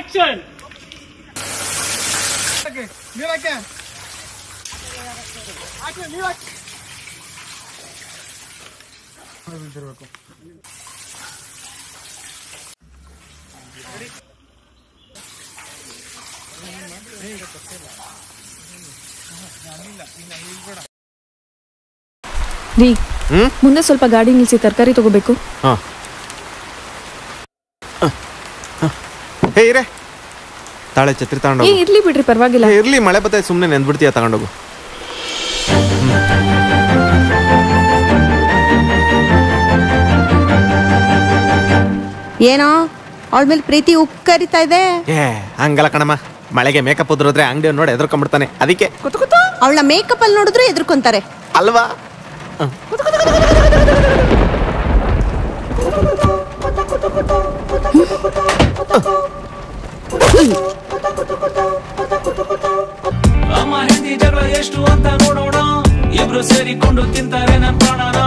Action. ರೀ ಮುಂದೆ ಸ್ವಲ್ಪ ಗಾಡಿ ನಿಲ್ಸಿ ತರಕಾರಿ ತಗೋಬೇಕು. ಹೇ ಇರೇ ತಾಳೆ ಛತ್ರಿ ತಗೊಂಡು ಇರ್ಲಿ ಬಿಡ್ರಿ ಪರವಾಗಿಲ್ಲ. ಇರ್ಲಿ ಮಳೆ ಬತ್ತಾಯ ಸುಮ್ಮನೆ ನೆಂದ್ಬಿಡ್ತೀಯ ತಗೊಂಡೋಗು. ಏನೋ ಅವಳ ಮೇಲೆ ಪ್ರೀತಿ ಉಕ್ಕರಿತಾ ಇದೆ. ಹಂಗಲ್ಲ ಕಣಮ್ಮ, ಮಳೆಗೆ ಮೇಕಪ್ ಉದ್ರೋದ್ರೆ ಅಂಗಡಿ ನೋಡಿ ಎದ್ರಕೊಂಡ್ಬಿಡ್ತಾನೆ, ಅದಕ್ಕೆ ಅವಳ ಮೇಕಪ್ ಅಲ್ಲಿ ನೋಡಿದ್ರೆ ಎದ್ರಕೊಂತಾರೆ ಅಲ್ವಾ. ಅಮ್ಮ ಹಿಂದಿ ಜಗಳ ಎಷ್ಟು ಅಂತ ನೋಡೋಣ, ಇಬ್ರು ಸೇರಿಕೊಂಡು ತಿಂತಾರೆ ನನ್ನ ಪ್ರಾಣನ.